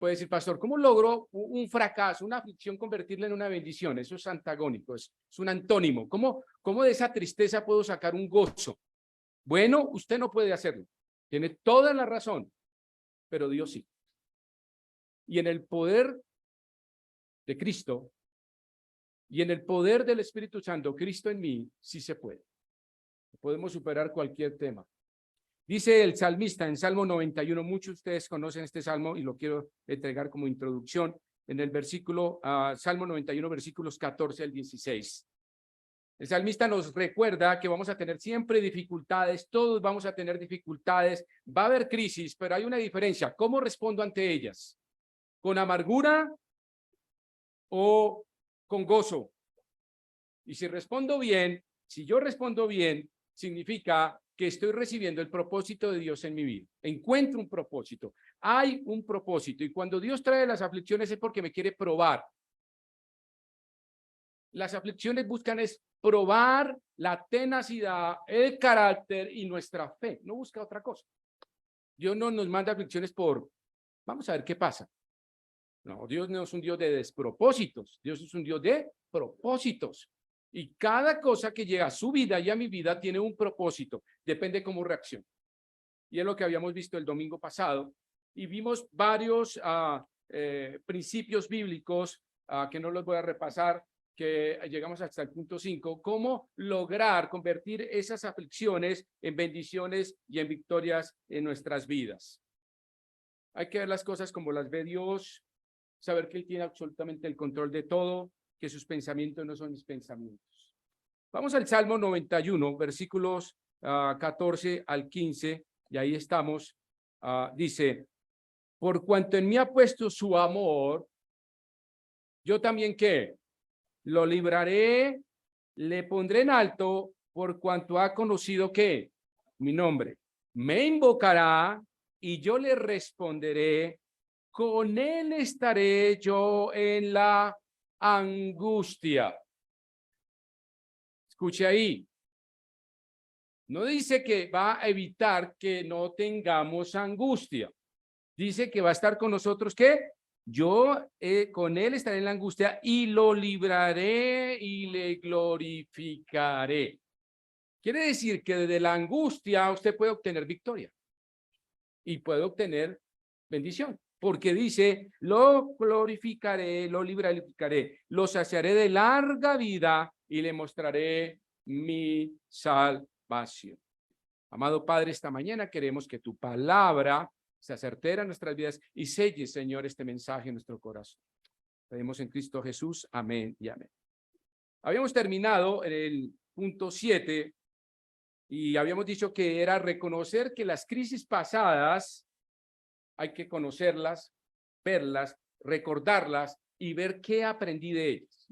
Puede decir, pastor, ¿cómo logro un fracaso, una aflicción, convertirla en una bendición? Eso es antagónico, es un antónimo. ¿Cómo de esa tristeza puedo sacar un gozo? Bueno, usted no puede hacerlo. Tiene toda la razón, pero Dios sí. Y en el poder de Cristo y en el poder del Espíritu Santo, Cristo en mí, sí se puede. Podemos superar cualquier tema. Dice el salmista en Salmo 91, muchos de ustedes conocen este salmo y lo quiero entregar como introducción en el versículo, Salmo 91, versículos 14 al 16. El salmista nos recuerda que vamos a tener siempre dificultades, todos vamos a tener dificultades, va a haber crisis, pero hay una diferencia. ¿Cómo respondo ante ellas? ¿Con amargura o con gozo? Y si respondo bien, si yo respondo bien, significa que estoy recibiendo el propósito de Dios en mi vida. Encuentro un propósito. Hay un propósito. Y cuando Dios trae las aflicciones es porque me quiere probar. Las aflicciones buscan es probar la tenacidad, el carácter y nuestra fe. No busca otra cosa. Dios no nos manda aflicciones vamos a ver qué pasa. No, Dios no es un Dios de despropósitos. Dios es un Dios de propósitos. Y cada cosa que llega a su vida y a mi vida tiene un propósito, depende cómo reaccione. Y es lo que habíamos visto el domingo pasado. Y vimos varios principios bíblicos que no los voy a repasar, que llegamos hasta el punto 5, cómo lograr convertir esas aflicciones en bendiciones y en victorias en nuestras vidas. Hay que ver las cosas como las ve Dios, saber que Él tiene absolutamente el control de todo, que sus pensamientos no son mis pensamientos. Vamos al Salmo 91, versículos 14 al 15, y ahí estamos. Dice, por cuanto en mí ha puesto su amor, yo también, ¿qué? Lo libraré, le pondré en alto, por cuanto ha conocido, ¿qué? Mi nombre. Me invocará, y yo le responderé, con él estaré yo en la angustia. Escuche ahí. No dice que va a evitar que no tengamos angustia. Dice que va a estar con nosotros, ¿qué? Yo con él estaré en la angustia y lo libraré y le glorificaré. Quiere decir que desde la angustia usted puede obtener victoria y puede obtener bendición. Porque dice, lo glorificaré, lo libraré, lo saciaré de larga vida y le mostraré mi salvación. Amado Padre, esta mañana queremos que tu palabra se certera en nuestras vidas y selle, Señor, este mensaje en nuestro corazón. Pedimos en Cristo Jesús. Amén y amén. Habíamos terminado en el punto 7 y habíamos dicho que era reconocer que las crisis pasadas hay que conocerlas, verlas, recordarlas y ver qué aprendí de ellas.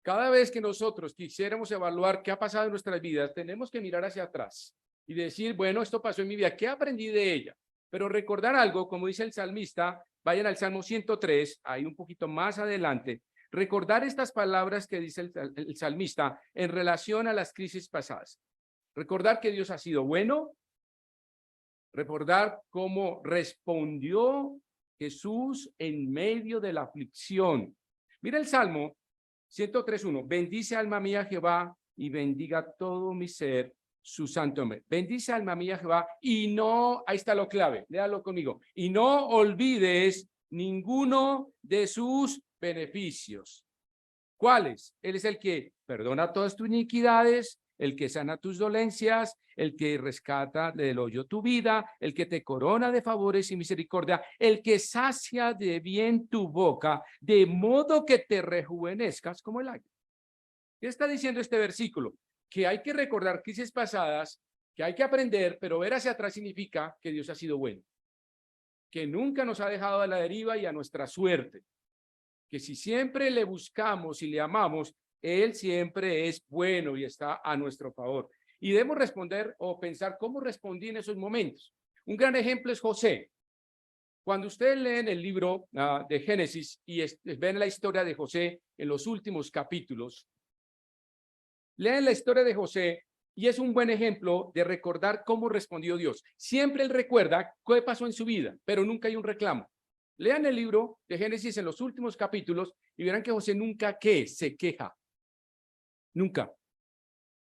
Cada vez que nosotros quisiéramos evaluar qué ha pasado en nuestras vidas, tenemos que mirar hacia atrás y decir, bueno, esto pasó en mi vida, ¿qué aprendí de ella? Pero recordar algo, como dice el salmista, vayan al Salmo 103, ahí un poquito más adelante, recordar estas palabras que dice el salmista en relación a las crisis pasadas. Recordar que Dios ha sido bueno, recordar cómo respondió Jesús en medio de la aflicción. Mira el Salmo 103:1. Bendice alma mía Jehová y bendiga todo mi ser su santo nombre. Bendice alma mía Jehová y no, ahí está lo clave, léalo conmigo, y no olvides ninguno de sus beneficios. ¿Cuáles? Él es el que perdona todas tus iniquidades, el que sana tus dolencias, el que rescata del hoyo tu vida, el que te corona de favores y misericordia, el que sacia de bien tu boca, de modo que te rejuvenezcas como el águila. ¿Qué está diciendo este versículo? Que hay que recordar crisis pasadas, que hay que aprender, pero ver hacia atrás significa que Dios ha sido bueno, que nunca nos ha dejado a la deriva y a nuestra suerte, que si siempre le buscamos y le amamos, Él siempre es bueno y está a nuestro favor. Y debemos responder o pensar cómo respondí en esos momentos. Un gran ejemplo es José. Cuando ustedes leen el libro de Génesis y ven la historia de José en los últimos capítulos, leen la historia de José y es un buen ejemplo de recordar cómo respondió Dios. Siempre él recuerda qué pasó en su vida, pero nunca hay un reclamo. Lean el libro de Génesis en los últimos capítulos y verán que José nunca se queja. Nunca.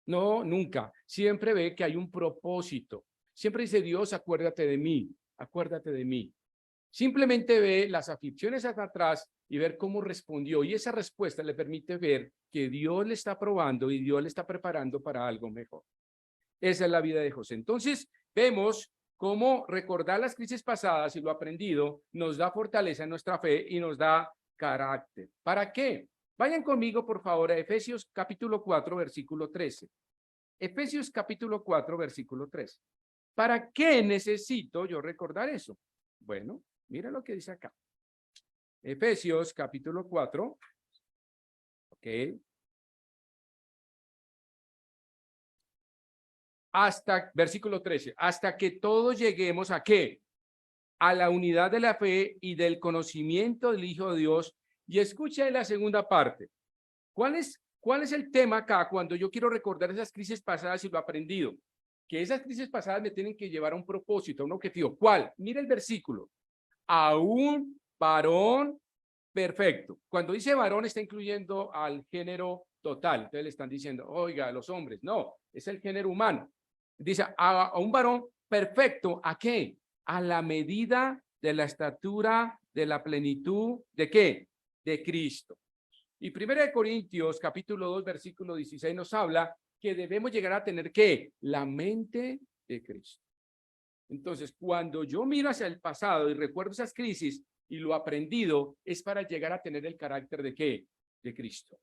No, nunca. Siempre ve que hay un propósito. Siempre dice, Dios, acuérdate de mí, acuérdate de mí. Simplemente ve las aflicciones hacia atrás y ver cómo respondió. Y esa respuesta le permite ver que Dios le está probando y Dios le está preparando para algo mejor. Esa es la vida de José. Entonces, vemos cómo recordar las crisis pasadas y lo aprendido nos da fortaleza en nuestra fe y nos da carácter. ¿Para qué? Vayan conmigo, por favor, a Efesios capítulo 4, versículo 13. Efesios capítulo 4, versículo 13. ¿Para qué necesito yo recordar eso? Bueno, mira lo que dice acá. Efesios capítulo 4. Ok. Hasta, versículo 13, hasta que todos lleguemos ¿a qué? A la unidad de la fe y del conocimiento del Hijo de Dios. Y escucha la segunda parte. ¿Cuál es el tema acá cuando yo quiero recordar esas crisis pasadas y lo aprendido? Que esas crisis pasadas me tienen que llevar a un propósito, a un objetivo. ¿Cuál? Mira el versículo. A un varón perfecto. Cuando dice varón está incluyendo al género total. Entonces le están diciendo, oiga, los hombres. No, es el género humano. Dice a un varón perfecto. ¿A qué? A la medida de la estatura de la plenitud ¿de qué? De Cristo. Y 1 Corintios capítulo 2 versículo 16 nos habla que debemos llegar a tener ¿qué? La mente de Cristo. Entonces, cuando yo miro hacia el pasado y recuerdo esas crisis y lo aprendido, es para llegar a tener el carácter de ¿qué? De Cristo.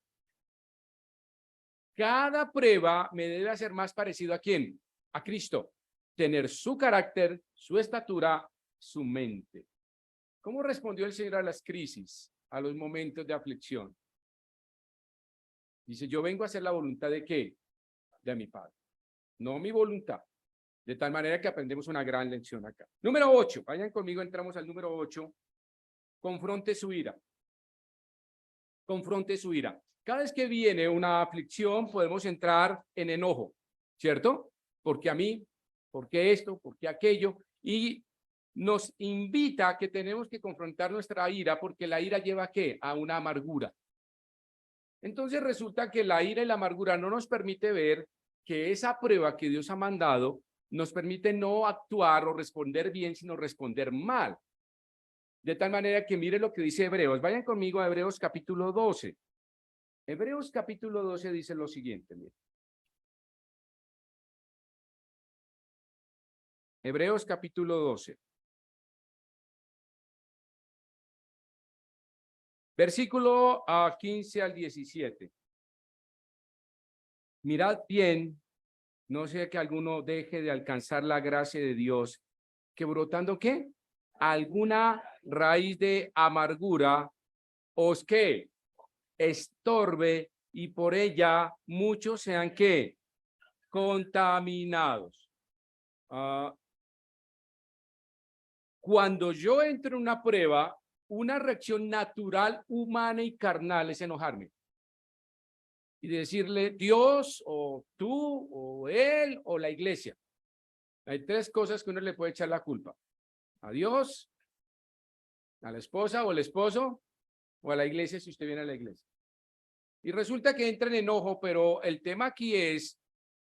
Cada prueba me debe hacer más parecido ¿a quién? A Cristo. Tener su carácter, su estatura, su mente. ¿Cómo respondió el Señor a las crisis, a los momentos de aflicción? Dice, yo vengo a hacer la voluntad ¿de qué? De mi Padre. No mi voluntad. De tal manera que aprendemos una gran lección acá. Número 8. Vayan conmigo, entramos al número 8. Confronte su ira. Confronte su ira. Cada vez que viene una aflicción, podemos entrar en enojo, ¿cierto? Porque a mí, porque esto, porque aquello. Y nos invita a que tenemos que confrontar nuestra ira, porque la ira lleva ¿a qué? A una amargura. Entonces resulta que la ira y la amargura no nos permite ver que esa prueba que Dios ha mandado nos permite no actuar o responder bien, sino responder mal. De tal manera que mire lo que dice Hebreos. Vayan conmigo a Hebreos capítulo 12. Hebreos capítulo 12 dice lo siguiente. Mire. Hebreos capítulo 12. Versículo 15 al 17. Mirad bien, no sea que alguno deje de alcanzar la gracia de Dios, que brotando ¿qué? Alguna raíz de amargura os que estorbe y por ella muchos sean ¿qué? Contaminados. Cuando yo entro en una prueba, una reacción natural, humana y carnal es enojarme. Y decirle Dios o tú o él o la iglesia. Hay tres cosas que uno le puede echar la culpa. A Dios, a la esposa o el esposo o a la iglesia si usted viene a la iglesia. Y resulta que entra en enojo, pero el tema aquí es,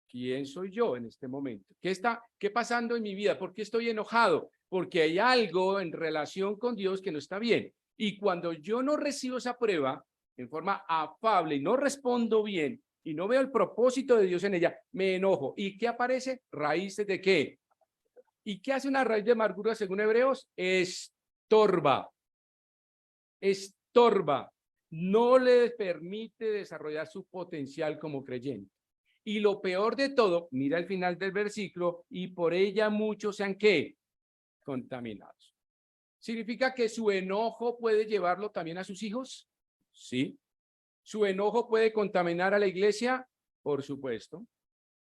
¿quién soy yo en este momento? ¿Qué pasando en mi vida? ¿Por qué estoy enojado? Porque hay algo en relación con Dios que no está bien. Y cuando yo no recibo esa prueba en forma afable y no respondo bien y no veo el propósito de Dios en ella, me enojo. ¿Y qué aparece? ¿Raíces de qué? ¿Y qué hace una raíz de amargura según Hebreos? Estorba. Estorba. No le permite desarrollar su potencial como creyente. Y lo peor de todo, mira el final del versículo, y por ella muchos sean ¿qué? Contaminados. ¿Significa que su enojo puede llevarlo también a sus hijos? Sí. ¿Su enojo puede contaminar a la iglesia? Por supuesto,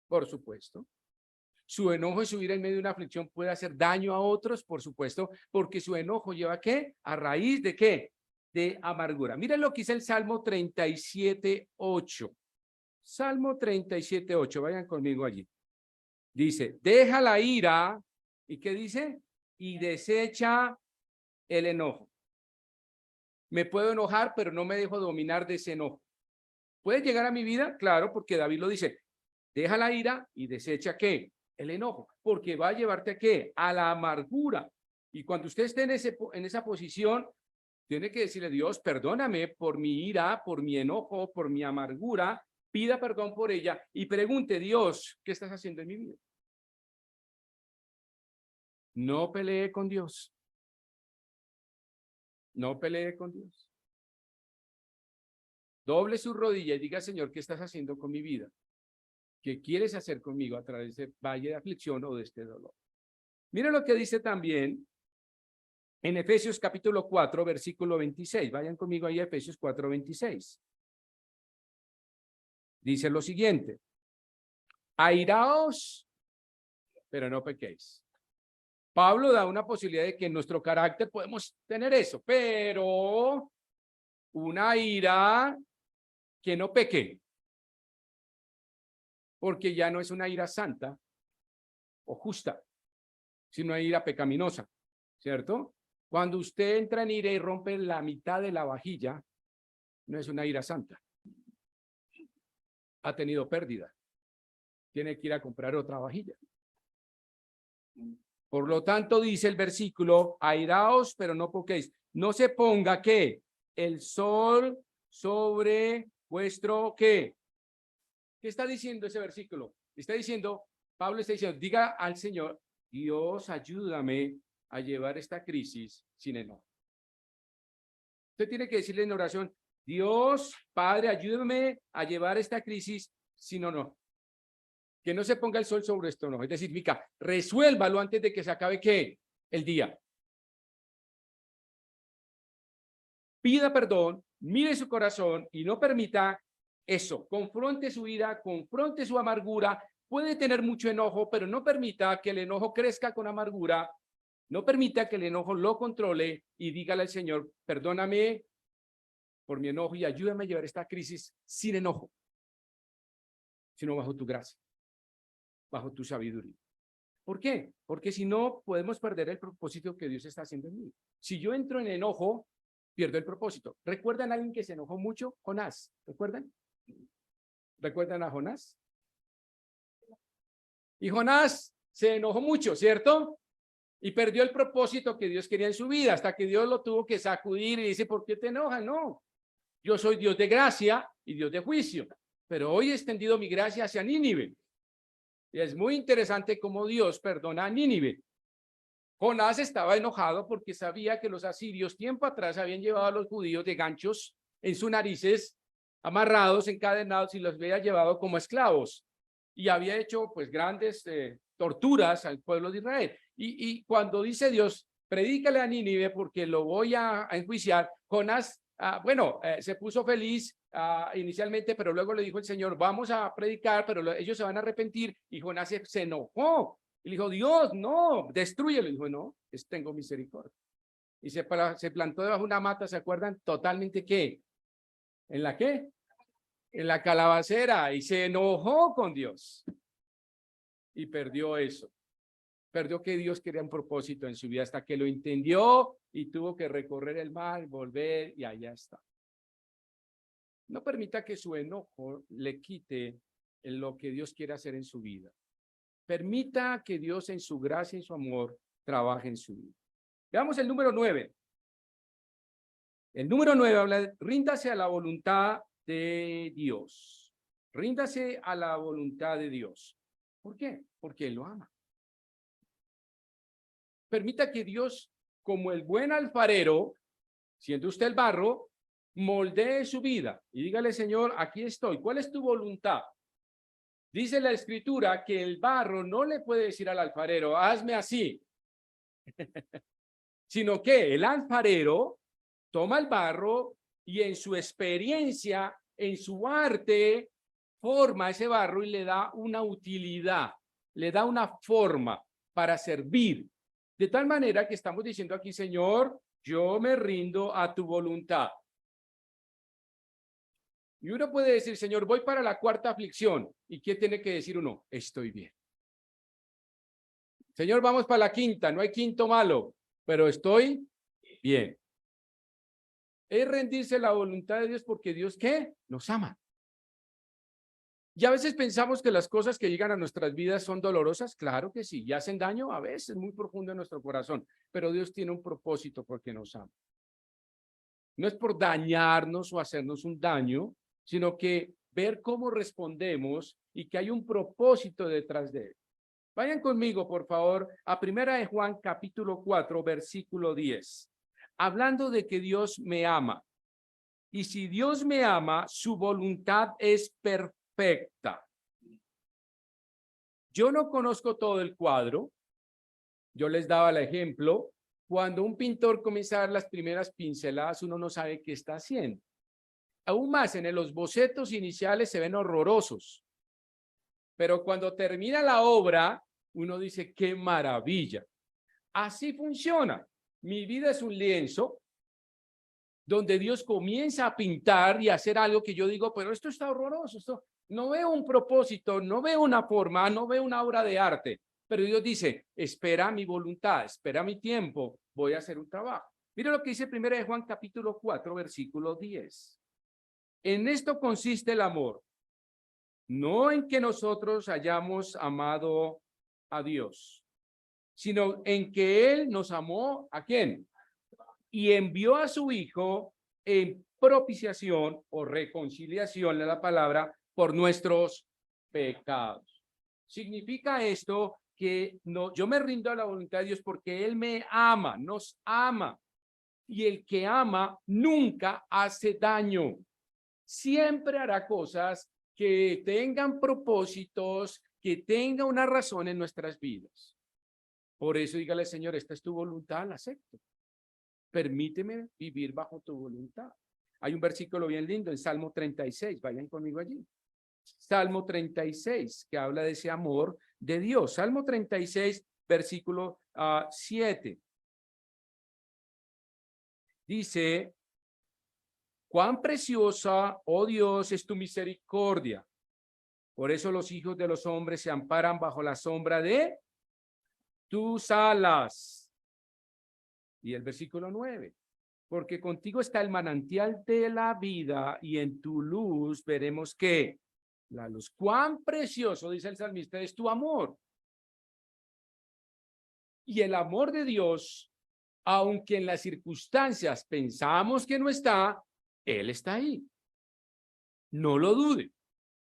por supuesto. Su enojo y su ira en medio de una aflicción puede hacer daño a otros, por supuesto, porque su enojo lleva ¿a qué? ¿A raíz de qué? De amargura. Miren lo que dice el Salmo 37:8. Salmo 37:8. Vayan conmigo allí. Dice, deja la ira, ¿y qué dice? Y desecha el enojo. Me puedo enojar, pero no me dejo dominar de ese enojo. ¿Puede llegar a mi vida? Claro, porque David lo dice. Deja la ira y desecha ¿qué? El enojo, porque va a llevarte a ¿qué? A la amargura. Y cuando usted esté en esa posición, tiene que decirle, Dios, perdóname por mi ira, por mi enojo, por mi amargura, pida perdón por ella y pregunte, Dios, ¿qué estás haciendo en mi vida? No pelee con Dios. No pelee con Dios. Doble su rodilla y diga, Señor, ¿qué estás haciendo con mi vida? ¿Qué quieres hacer conmigo a través de este valle de aflicción o de este dolor? Mira lo que dice también en Efesios capítulo 4, versículo 26. Vayan conmigo ahí a Efesios 4, 26. Dice lo siguiente. Airaos, pero no pequéis. Pablo da una posibilidad de que en nuestro carácter podemos tener eso, pero una ira que no peque, porque ya no es una ira santa o justa, sino una ira pecaminosa, ¿cierto? Cuando usted entra en ira y rompe la mitad de la vajilla, no es una ira santa. Ha tenido pérdida. Tiene que ir a comprar otra vajilla. Por lo tanto, dice el versículo, airaos, pero no pequéis. No se ponga, ¿qué? El sol sobre vuestro, ¿qué? ¿Qué está diciendo ese versículo? Está diciendo, Pablo está diciendo, diga al Señor, Dios, ayúdame a llevar esta crisis sin enojo. Usted tiene que decirle en oración, Dios, Padre, ayúdame a llevar esta crisis sin enojo. Que no se ponga el sol sobre esto, no. Es decir, significa, resuélvalo antes de que se acabe, ¿qué? El día. Pida perdón, mire su corazón y no permita eso. Confronte su ira, confronte su amargura. Puede tener mucho enojo, pero no permita que el enojo crezca con amargura. No permita que el enojo lo controle y dígale al Señor, perdóname por mi enojo y ayúdame a llevar esta crisis sin enojo, sino bajo tu gracia, bajo tu sabiduría. ¿Por qué? Porque si no, podemos perder el propósito que Dios está haciendo en mí. Si yo entro en enojo, pierdo el propósito. ¿Recuerdan a alguien que se enojó mucho? Jonás. ¿Recuerdan? ¿Recuerdan a Jonás? Y Jonás se enojó mucho, ¿cierto? Y perdió el propósito que Dios quería en su vida, hasta que Dios lo tuvo que sacudir y dice, ¿por qué te enojas? No, yo soy Dios de gracia y Dios de juicio, pero hoy he extendido mi gracia hacia Nínive. Y es muy interesante cómo Dios perdona a Nínive. Jonás estaba enojado porque sabía que los asirios tiempo atrás habían llevado a los judíos de ganchos en sus narices, amarrados, encadenados y los había llevado como esclavos. Y había hecho pues grandes torturas al pueblo de Israel. Y cuando dice Dios, predícale a Nínive porque lo voy a enjuiciar, Jonás, se puso feliz inicialmente, pero luego le dijo el Señor, vamos a predicar, pero ellos se van a arrepentir. Y Jonás se enojó. Y le dijo, Dios, no, destrúyelo. Y dijo, no, tengo misericordia. Y se plantó debajo de una mata, ¿se acuerdan? Totalmente, ¿qué? ¿En la qué? En la calabacera. Y se enojó con Dios. Y perdió eso. Perdió que Dios quería un propósito en su vida hasta que lo entendió y tuvo que recorrer el mar, volver y allá está. No permita que su enojo le quite lo que Dios quiere hacer en su vida. Permita que Dios en su gracia y su amor trabaje en su vida. Veamos el número 9. El número 9 habla de ríndase a la voluntad de Dios. Ríndase a la voluntad de Dios. ¿Por qué? Porque Él lo ama. Permita que Dios, como el buen alfarero, siendo usted el barro, moldee su vida y dígale, Señor, aquí estoy. ¿Cuál es tu voluntad? Dice la Escritura que el barro no le puede decir al alfarero, hazme así, sino que el alfarero toma el barro y en su experiencia, en su arte, forma ese barro y le da una utilidad, le da una forma para servir. De tal manera que estamos diciendo aquí, Señor, yo me rindo a tu voluntad. Y uno puede decir, Señor, voy para la cuarta aflicción. ¿Y qué tiene que decir uno? Estoy bien. Señor, vamos para la quinta. No hay quinto malo, pero estoy bien. Es rendirse a la voluntad de Dios porque Dios, ¿qué? Nos ama. Y a veces pensamos que las cosas que llegan a nuestras vidas son dolorosas. Claro que sí, y hacen daño a veces muy profundo en nuestro corazón. Pero Dios tiene un propósito porque nos ama. No es por dañarnos o hacernos un daño, sino que ver cómo respondemos y que hay un propósito detrás de él. Vayan conmigo, por favor, a Primera de Juan, capítulo 4, versículo 10. Hablando de que Dios me ama. Y si Dios me ama, su voluntad es perfecta. Yo no conozco todo el cuadro. Yo les daba el ejemplo. Cuando un pintor comienza a dar las primeras pinceladas, uno no sabe qué está haciendo. Aún más, en los bocetos iniciales se ven horrorosos. Pero cuando termina la obra, uno dice, qué maravilla. Así funciona. Mi vida es un lienzo donde Dios comienza a pintar y a hacer algo que yo digo, pero esto está horroroso, esto no veo un propósito, no veo una forma, no veo una obra de arte. Pero Dios dice, espera mi voluntad, espera mi tiempo, voy a hacer un trabajo. Mira lo que dice 1 de Juan capítulo 4, versículo 10. En esto consiste el amor, no en que nosotros hayamos amado a Dios, sino en que Él nos amó, ¿a quién? Y envió a su Hijo en propiciación o reconciliación de la palabra por nuestros pecados. Significa esto que no, yo me rindo a la voluntad de Dios porque Él me ama, nos ama. Y el que ama nunca hace daño. Siempre hará cosas que tengan propósitos, que tenga una razón en nuestras vidas. Por eso dígale, Señor, esta es tu voluntad, la acepto. Permíteme vivir bajo tu voluntad. Hay un versículo bien lindo en Salmo 36, vayan conmigo allí. Salmo 36, que habla de ese amor de Dios. Salmo 36, versículo 7. Dice, cuán preciosa, oh Dios, es tu misericordia. Por eso los hijos de los hombres se amparan bajo la sombra de tus alas. Y el versículo 9. Porque contigo está el manantial de la vida y en tu luz veremos que la luz. Cuán precioso, dice el salmista, es tu amor. Y el amor de Dios, aunque en las circunstancias pensamos que no está, Él está ahí. No lo dude.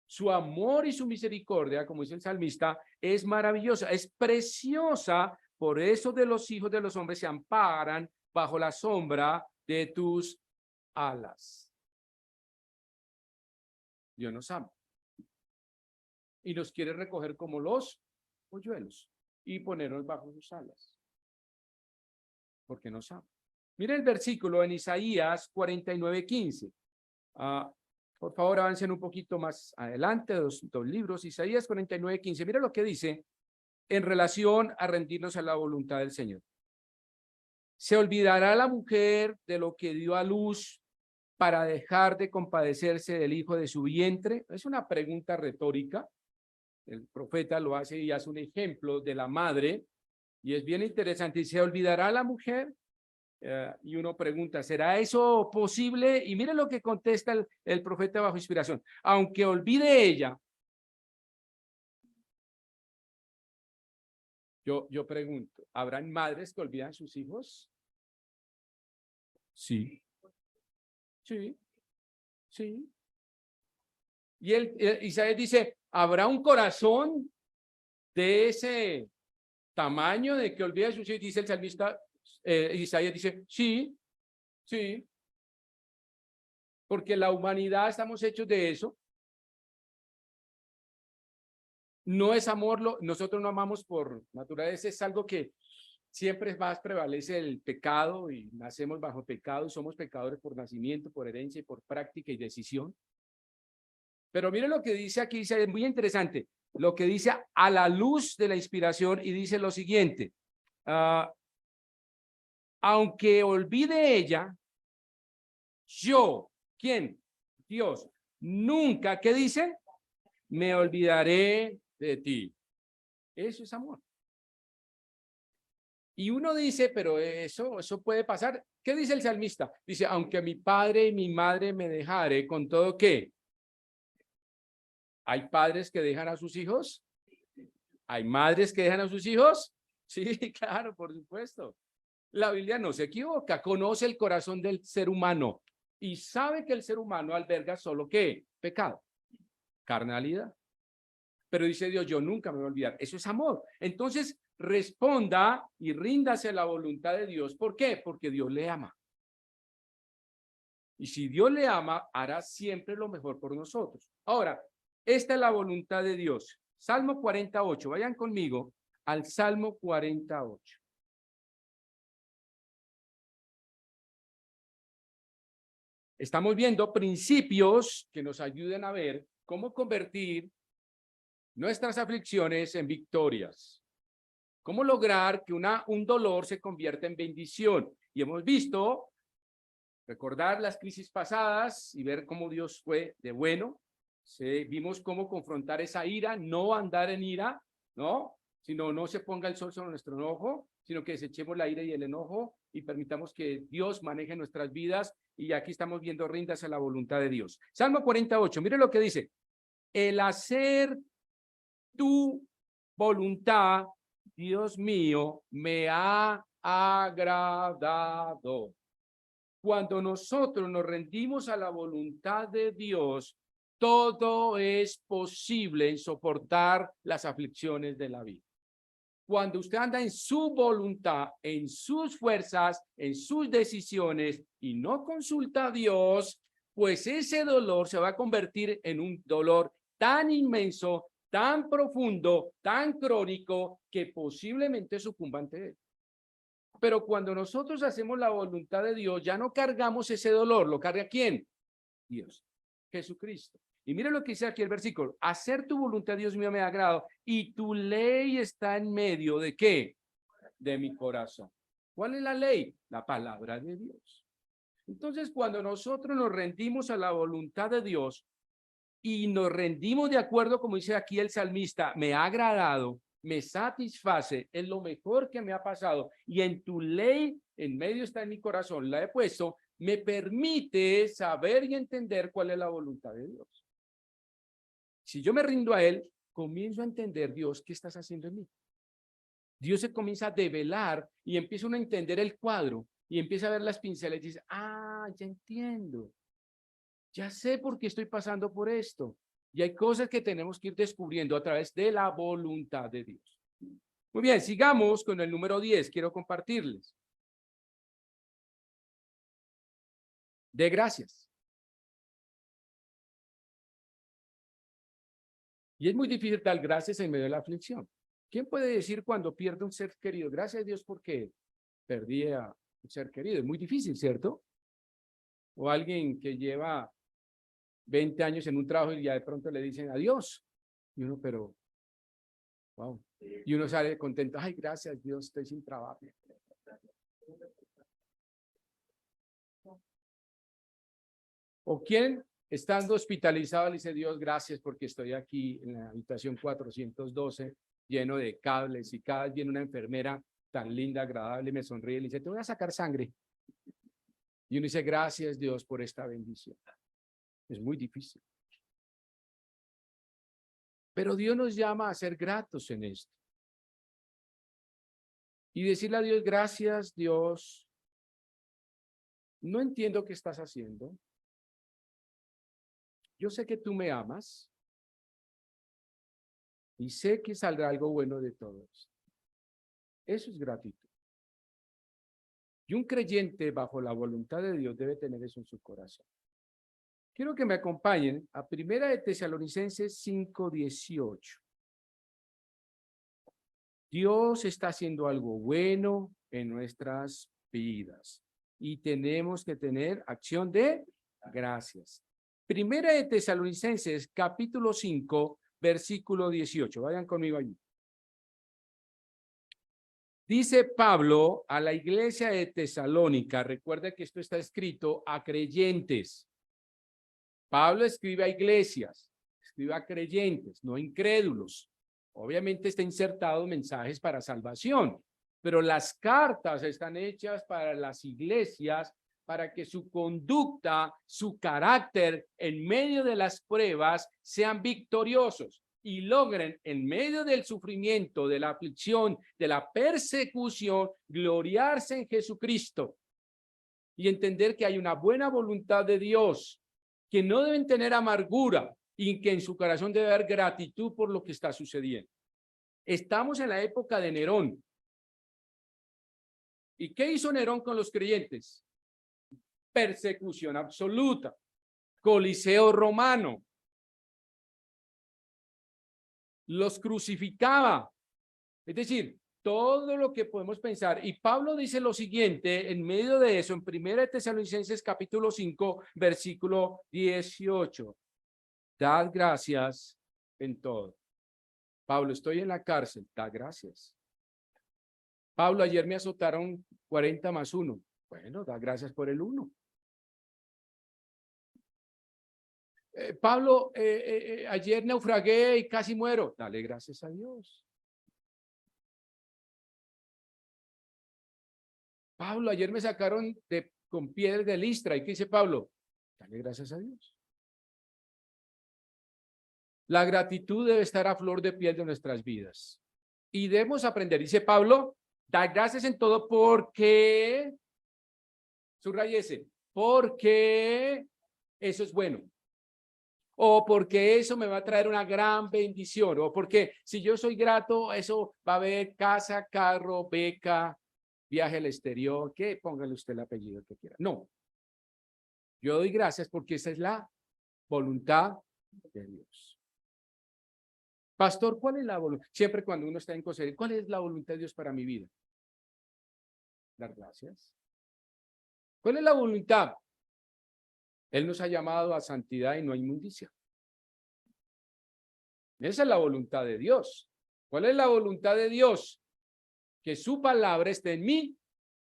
Su amor y su misericordia, como dice el salmista, es maravillosa, es preciosa. Por eso de los hijos de los hombres se amparan bajo la sombra de tus alas. Dios nos ama. Y nos quiere recoger como los polluelos y ponernos bajo sus alas. Porque nos ama. Mira el versículo en Isaías 49:15. Por favor, avancen un poquito más adelante, dos libros. Isaías 49:15. Mira lo que dice en relación a rendirnos a la voluntad del Señor. ¿Se olvidará la mujer de lo que dio a luz para dejar de compadecerse del hijo de su vientre? Es una pregunta retórica. El profeta lo hace y hace un ejemplo de la madre y es bien interesante. ¿Se olvidará la mujer? Y uno pregunta, ¿será eso posible? Y mire lo que contesta el profeta bajo inspiración. Aunque olvide ella, yo pregunto, ¿habrán madres que olvidan sus hijos? Sí, sí, sí. Y Isaías dice, ¿habrá un corazón de ese tamaño de que olvida sus hijos? Dice el salmista, Isaías dice, sí, sí. Porque la humanidad estamos hechos de eso. No es amor, nosotros no amamos por naturaleza, es algo que siempre más prevalece el pecado y nacemos bajo pecado y somos pecadores por nacimiento, por herencia y por práctica y decisión. Pero mire lo que dice aquí, es muy interesante, lo que dice a la luz de la inspiración y dice lo siguiente, aunque olvide ella, yo, ¿quién? Dios, nunca, ¿qué dice? Me olvidaré de ti. Eso es amor. Y uno dice, pero eso puede pasar. ¿Qué dice el salmista? Dice, aunque mi padre y mi madre me dejare, con todo ¿qué? ¿Hay padres que dejan a sus hijos? ¿Hay madres que dejan a sus hijos? Sí, claro, por supuesto. La Biblia no se equivoca, conoce el corazón del ser humano y sabe que el ser humano alberga solo ¿qué? Pecado, carnalidad. Pero dice Dios, yo nunca me voy a olvidar. Eso es amor. Entonces, responda y ríndase a la voluntad de Dios. ¿Por qué? Porque Dios le ama. Y si Dios le ama, hará siempre lo mejor por nosotros. Ahora, esta es la voluntad de Dios. Salmo 48. Vayan conmigo al Salmo 48. Estamos viendo principios que nos ayuden a ver cómo convertir nuestras aflicciones en victorias. Cómo lograr que un dolor se convierta en bendición. Y hemos visto, recordar las crisis pasadas y ver cómo Dios fue de bueno. Vimos cómo confrontar esa ira, no andar en ira, ¿no? Sino no se ponga el sol sobre nuestro enojo, sino que desechemos la ira y el enojo y permitamos que Dios maneje nuestras vidas. Y aquí estamos viendo rindas a la voluntad de Dios. Salmo 48, mire lo que dice. El hacer tu voluntad, Dios mío, me ha agradado. Cuando nosotros nos rendimos a la voluntad de Dios, todo es posible en soportar las aflicciones de la vida. Cuando usted anda en su voluntad, en sus fuerzas, en sus decisiones y no consulta a Dios, pues ese dolor se va a convertir en un dolor tan inmenso, tan profundo, tan crónico, que posiblemente sucumba ante él. Pero cuando nosotros hacemos la voluntad de Dios, ya no cargamos ese dolor. ¿Lo carga quién? Dios, Jesucristo. Y mire lo que dice aquí el versículo. Hacer tu voluntad, Dios mío, me ha agradado. Y tu ley está en medio de ¿qué? De mi corazón. ¿Cuál es la ley? La palabra de Dios. Entonces, cuando nosotros nos rendimos a la voluntad de Dios y nos rendimos de acuerdo, como dice aquí el salmista, me ha agradado, me satisface, es lo mejor que me ha pasado. Y en tu ley, en medio está en mi corazón, la he puesto, me permite saber y entender cuál es la voluntad de Dios. Si yo me rindo a Él, comienzo a entender, Dios, ¿qué estás haciendo en mí? Dios se comienza a develar y empieza uno a entender el cuadro y empieza a ver las pinceles y dice, ah, ya entiendo. Ya sé por qué estoy pasando por esto. Y hay cosas que tenemos que ir descubriendo a través de la voluntad de Dios. Muy bien, sigamos con el número 10. Quiero compartirles. De gracias. Y es muy difícil dar gracias en medio de la aflicción. ¿Quién puede decir cuando pierde un ser querido? Gracias a Dios porque perdí a un ser querido. Es muy difícil, ¿cierto? O alguien que lleva 20 años en un trabajo y ya de pronto le dicen adiós. Y uno, pero, wow. Y uno sale contento. Ay, gracias Dios, estoy sin trabajo. ¿O quién, estando hospitalizado, le dice Dios, gracias porque estoy aquí en la habitación 412, lleno de cables y cada vez viene una enfermera tan linda, agradable, me sonríe y le dice, te voy a sacar sangre. Y uno dice, gracias Dios por esta bendición. Es muy difícil. Pero Dios nos llama a ser gratos en esto. Y decirle a Dios, gracias Dios, no entiendo qué estás haciendo. Yo sé que tú me amas y sé que saldrá algo bueno de todo esto. Eso es gratitud. Y un creyente bajo la voluntad de Dios debe tener eso en su corazón. Quiero que me acompañen a Primera de Tesalonicenses 5:18. Dios está haciendo algo bueno en nuestras vidas y tenemos que tener acción de gracias. Primera de Tesalonicenses, capítulo 5, versículo 18. Vayan conmigo allí. Dice Pablo a la iglesia de Tesalónica, recuerda que esto está escrito a creyentes. Pablo escribe a iglesias, escribe a creyentes, no incrédulos. Obviamente está insertado mensajes para salvación, pero las cartas están hechas para las iglesias, para que su conducta, su carácter en medio de las pruebas sean victoriosos y logren en medio del sufrimiento, de la aflicción, de la persecución, gloriarse en Jesucristo y entender que hay una buena voluntad de Dios, que no deben tener amargura y que en su corazón debe haber gratitud por lo que está sucediendo. Estamos en la época de Nerón. ¿Y qué hizo Nerón con los creyentes? Persecución absoluta. Coliseo romano. Los crucificaba. Es decir, todo lo que podemos pensar. Y Pablo dice lo siguiente en medio de eso, en 1 Tesalonicenses capítulo 5, versículo 18. Dad gracias en todo. Pablo, estoy en la cárcel. Da gracias. Pablo, ayer me azotaron 40 más 1. Bueno, da gracias por el 1. Pablo, ayer naufragué y casi muero. Dale gracias a Dios. Pablo, ayer me sacaron con piedras de Listra. ¿Y qué dice Pablo? Dale gracias a Dios. La gratitud debe estar a flor de piel de nuestras vidas. Y debemos aprender, dice Pablo, da gracias en todo porque, subrayese, porque eso es bueno. O porque eso me va a traer una gran bendición. O porque si yo soy grato, eso va a haber casa, carro, beca, viaje al exterior, que póngale usted el apellido que quiera. No. Yo doy gracias porque esa es la voluntad de Dios. Pastor, ¿cuál es la voluntad? Siempre cuando uno está en consejería, ¿cuál es la voluntad de Dios para mi vida? Dar gracias. ¿Cuál es la voluntad? Él nos ha llamado a santidad y no a inmundicia. Esa es la voluntad de Dios. ¿Cuál es la voluntad de Dios? Que su palabra esté en mi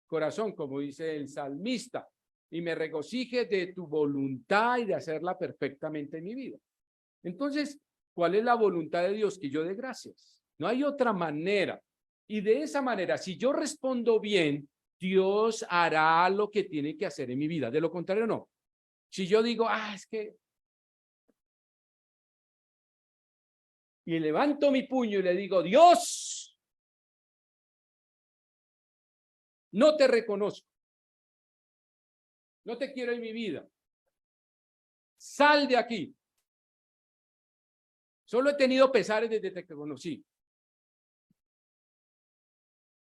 corazón, como dice el salmista, y me regocije de tu voluntad y de hacerla perfectamente en mi vida. Entonces, ¿cuál es la voluntad de Dios? Que yo dé gracias. No hay otra manera. Y de esa manera, si yo respondo bien, Dios hará lo que tiene que hacer en mi vida. De lo contrario, no. Si yo digo, es que... Y levanto mi puño y le digo, Dios, no te reconozco. No te quiero en mi vida. Sal de aquí. Solo he tenido pesares desde que te conocí.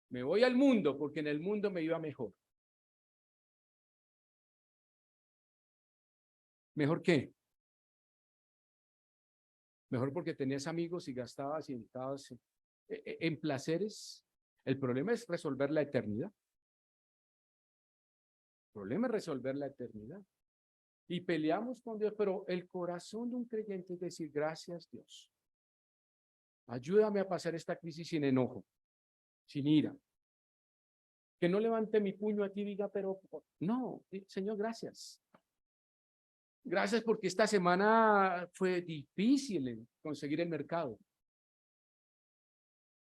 Me voy al mundo porque en el mundo me iba mejor. ¿Mejor qué? Mejor porque tenías amigos y gastabas y estabas en placeres. El problema es resolver la eternidad. El problema es resolver la eternidad. Y peleamos con Dios, pero el corazón de un creyente es decir, gracias Dios. Ayúdame a pasar esta crisis sin enojo, sin ira. Que no levante mi puño aquí y diga, pero no, Señor, gracias. Gracias porque esta semana fue difícil en conseguir el mercado.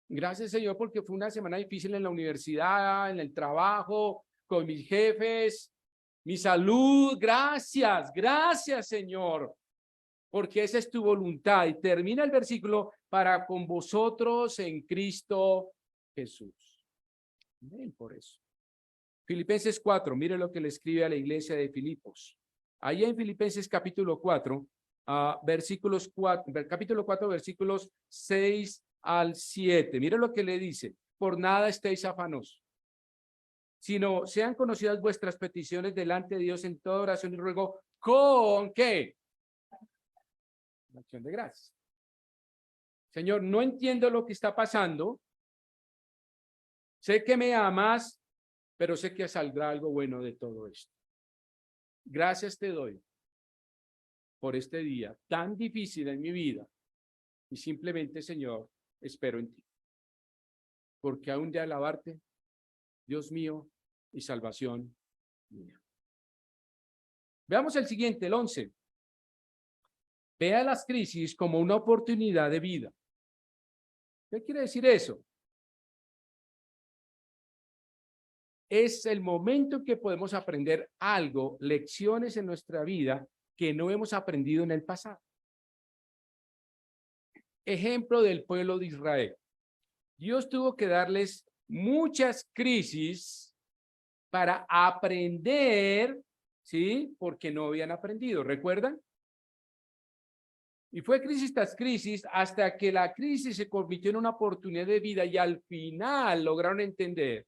Gracias, Señor, porque fue una semana difícil en la universidad, en el trabajo, con mis jefes, mi salud. Gracias, gracias, Señor, porque esa es tu voluntad. Y termina el versículo para con vosotros en Cristo Jesús. Amén, por eso. Filipenses 4, mire lo que le escribe a la iglesia de Filipos. Ahí en Filipenses capítulo 4, capítulo 4, versículos 6 al 7. Mire lo que le dice. Por nada estéis afanosos, sino sean conocidas vuestras peticiones delante de Dios en toda oración y ruego. ¿Con qué? Acción de gracias. Señor, no entiendo lo que está pasando. Sé que me amas, pero sé que saldrá algo bueno de todo esto. Gracias te doy por este día tan difícil en mi vida y simplemente, Señor, espero en ti. Porque aún de alabarte, Dios mío y salvación mía. Veamos el siguiente, el 11. Vea las crisis como una oportunidad de vida. ¿Qué quiere decir eso? es el momento en que podemos aprender algo, lecciones en nuestra vida que no hemos aprendido en el pasado. Ejemplo del pueblo de Israel. Dios tuvo que darles muchas crisis para aprender, ¿sí? Porque no habían aprendido, ¿recuerdan? Y fue crisis tras crisis hasta que la crisis se convirtió en una oportunidad de vida y al final lograron entender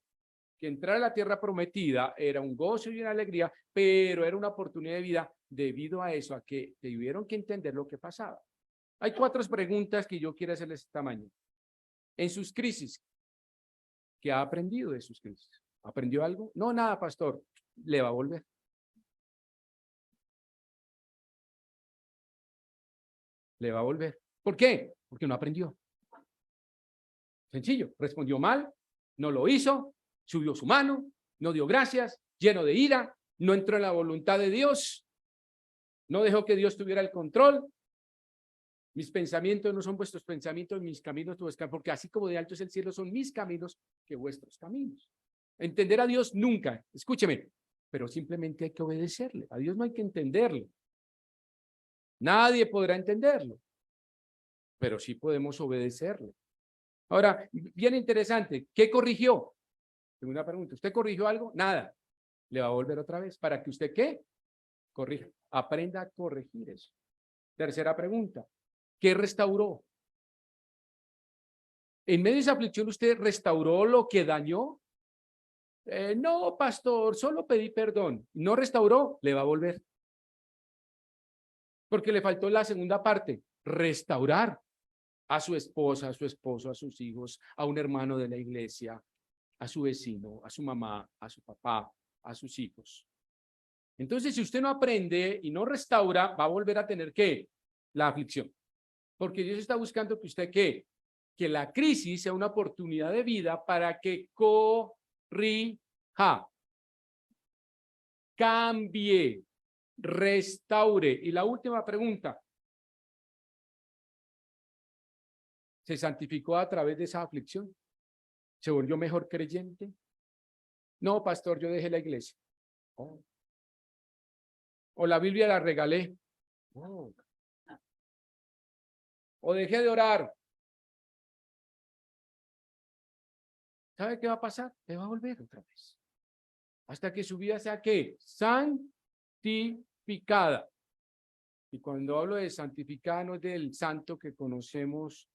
que entrar a la tierra prometida era un gozo y una alegría, pero era una oportunidad de vida debido a eso, a que tuvieron que entender lo que pasaba. Hay 4 preguntas que yo quiero hacerles esta mañana. En sus crisis, ¿qué ha aprendido de sus crisis? ¿Aprendió algo? No, nada, pastor. Le va a volver. Le va a volver. ¿Por qué? Porque no aprendió. Sencillo. Respondió mal, no lo hizo, subió su mano, no dio gracias, lleno de ira, no entró en la voluntad de Dios, no dejó que Dios tuviera el control. Mis pensamientos no son vuestros pensamientos, mis caminos vuestros caminos, porque así como de alto es el cielo, son mis caminos que vuestros caminos. Entender a Dios nunca, escúcheme, pero simplemente hay que obedecerle. A Dios no hay que entenderlo. Nadie podrá entenderlo, pero sí podemos obedecerle. Ahora, bien interesante, ¿qué corrigió? Tengo una pregunta, ¿usted corrigió algo? Nada. Le va a volver otra vez. ¿Para que usted qué? Corrija. Aprenda a corregir eso. Tercera pregunta, ¿qué restauró? ¿En medio de esa aflicción usted restauró lo que dañó? No, pastor, solo pedí perdón. ¿No restauró? Le va a volver. Porque le faltó la segunda parte, restaurar a su esposa, a su esposo, a sus hijos, a un hermano de la iglesia, a su vecino, a su mamá, a su papá, a sus hijos. Entonces, si usted no aprende y no restaura, va a volver a tener ¿qué? La aflicción. Porque Dios está buscando que usted ¿qué? Que la crisis sea una oportunidad de vida para que corrija, cambie, restaure. Y la última pregunta, ¿se santificó a través de esa aflicción? ¿Se volvió mejor creyente? No, pastor, yo dejé la iglesia. Oh. O la Biblia la regalé. Oh. O dejé de orar. ¿Sabe qué va a pasar? Le va a volver otra vez. Hasta que su vida sea ¿qué? Santificada. Y cuando hablo de santificada no es del santo que conocemos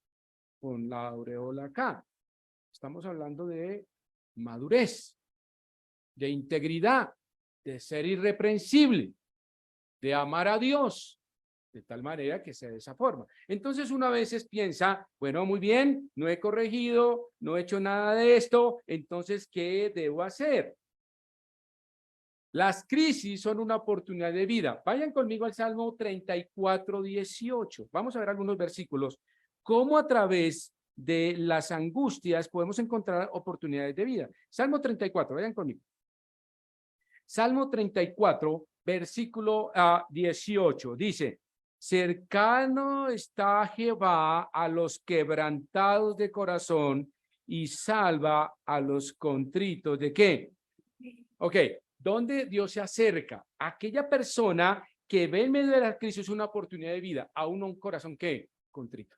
con la aureola acá. Estamos hablando de madurez, de integridad, de ser irreprensible, de amar a Dios, de tal manera que sea de esa forma. Entonces uno a veces piensa, bueno, muy bien, no he corregido, no he hecho nada de esto, entonces, ¿qué debo hacer? Las crisis son una oportunidad de vida. Vayan conmigo al Salmo 34:18. Vamos a ver algunos versículos. Cómo a través de las angustias podemos encontrar oportunidades de vida. Salmo 34, vayan conmigo. Salmo 34, versículo 18. Dice, cercano está Jehová a los quebrantados de corazón y salva a los contritos. ¿De qué? Ok. ¿Dónde Dios se acerca? Aquella persona que ve en medio de la crisis una oportunidad de vida, a un corazón que contrito.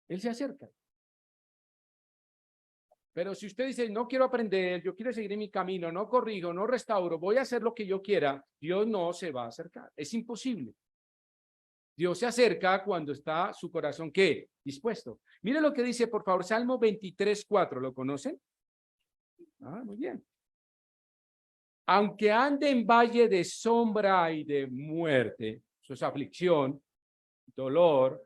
Él se acerca. Pero si usted dice, no quiero aprender, yo quiero seguir en mi camino, no corrijo, no restauro, voy a hacer lo que yo quiera, Dios no se va a acercar. Es imposible. Dios se acerca cuando está su corazón, ¿qué? Dispuesto. Mire lo que dice, por favor, Salmo 23:4. ¿Lo conocen? Muy bien. Aunque ande en valle de sombra y de muerte, eso es aflicción, dolor,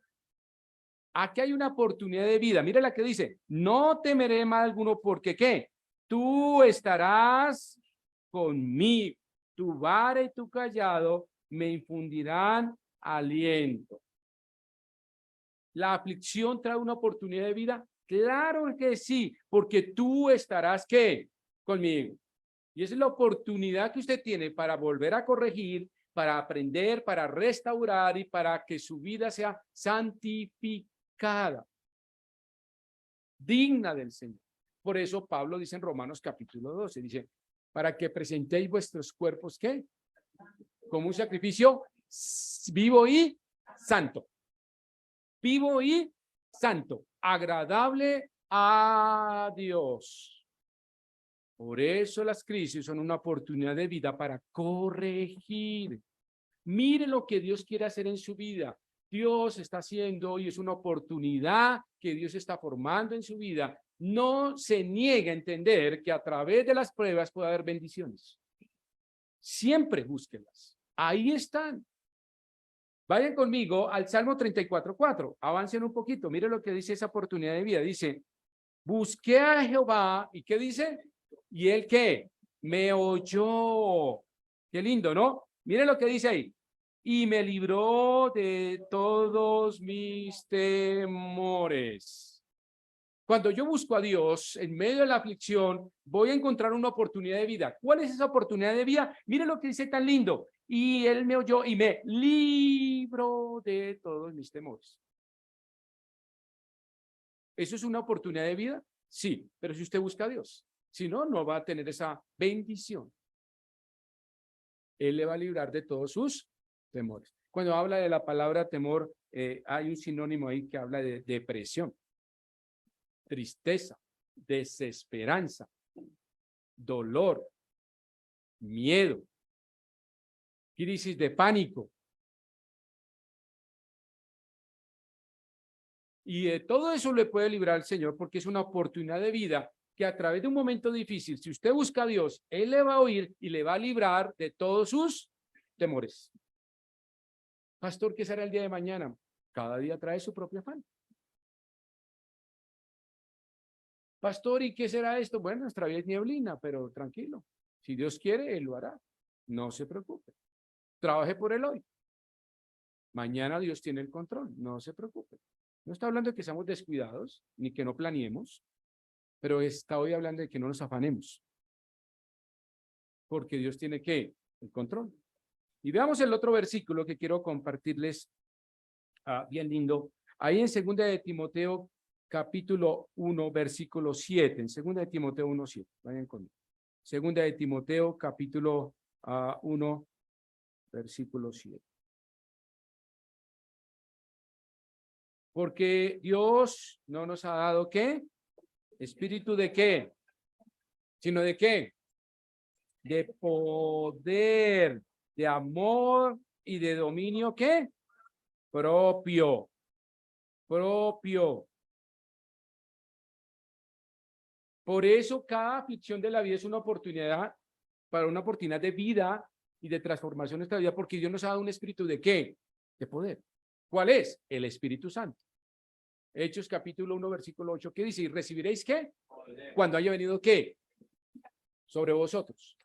aquí hay una oportunidad de vida. Mire la que dice, no temeré mal alguno porque ¿qué? Tú estarás conmigo, tu vara y tu callado me infundirán aliento. ¿La aflicción trae una oportunidad de vida? Claro que sí, porque tú estarás ¿qué? Conmigo. Y esa es la oportunidad que usted tiene para volver a corregir, para aprender, para restaurar y para que su vida sea santificada, digna del Señor. Por eso Pablo dice en Romanos capítulo 12, dice, para que presentéis vuestros cuerpos, ¿qué? Como un sacrificio vivo y santo. Vivo y santo, agradable a Dios. Por eso las crisis son una oportunidad de vida para corregir. Mire lo que Dios quiere hacer en su vida. Dios está haciendo y es una oportunidad que Dios está formando en su vida. No se niegue a entender que a través de las pruebas puede haber bendiciones. Siempre búsquenlas. Ahí están. Vayan conmigo al Salmo 34:4. Avancen un poquito. Mire lo que dice esa oportunidad de vida. Dice, busqué a Jehová. ¿Y qué dice? ¿Y él qué? Me oyó. Qué lindo, ¿no? Mire lo que dice ahí. Y me libró de todos mis temores. Cuando yo busco a Dios en medio de la aflicción, voy a encontrar una oportunidad de vida. ¿Cuál es esa oportunidad de vida? Mire lo que dice tan lindo. Y él me oyó y me libró de todos mis temores. ¿Eso es una oportunidad de vida? Sí, pero si usted busca a Dios. Si no, no va a tener esa bendición. Él le va a librar de todos sus temores. Cuando habla de la palabra temor, hay un sinónimo ahí que habla de depresión, tristeza, desesperanza, dolor, miedo, crisis de pánico. Y de todo eso le puede librar el Señor porque es una oportunidad de vida que a través de un momento difícil, si usted busca a Dios, Él le va a oír y le va a librar de todos sus temores. Pastor, ¿qué será el día de mañana? Cada día trae su propio afán. Pastor, ¿y qué será esto? Bueno, nuestra vida es nieblina, pero tranquilo. Si Dios quiere, Él lo hará. No se preocupe. Trabaje por Él hoy. Mañana Dios tiene el control. No se preocupe. No está hablando de que seamos descuidados, ni que no planeemos, pero está hoy hablando de que no nos afanemos. Porque Dios tiene ¿qué? El control. Y veamos el otro versículo que quiero compartirles, bien lindo. Ahí en 2 de Timoteo, capítulo 1, versículo 7. En 2 de Timoteo 1, 7. Vayan conmigo. 2 de Timoteo, capítulo 1, versículo 7. Porque Dios no nos ha dado ¿qué? ¿Espíritu de qué? Sino de ¿qué? De poder, de amor y de dominio ¿qué? Propio. Propio. Por eso cada aflicción de la vida es una oportunidad para una oportunidad de vida y de transformación en nuestra vida, porque Dios nos ha dado un espíritu de ¿qué? De poder. ¿Cuál es? El Espíritu Santo. Hechos capítulo 1, versículo 8, ¿qué dice? ¿Y recibiréis qué? Poder. Cuando haya venido ¿qué? Sobre vosotros.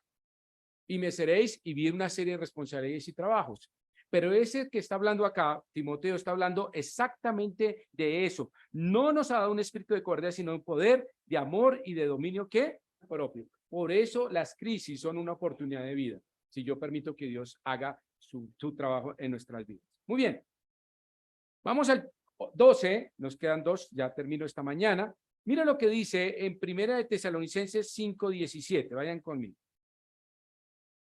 Y me seréis y vi una serie de responsabilidades y trabajos. Pero ese que está hablando acá, Timoteo, está hablando exactamente de eso. No nos ha dado un espíritu de cobardía, sino un poder de amor y de dominio ¿qué? Propio. Por eso las crisis son una oportunidad de vida, si yo permito que Dios haga su trabajo en nuestras vidas. Muy bien. Vamos al 12, nos quedan 2, ya termino esta mañana. Mira lo que dice en Primera de Tesalonicenses 5:17, vayan conmigo.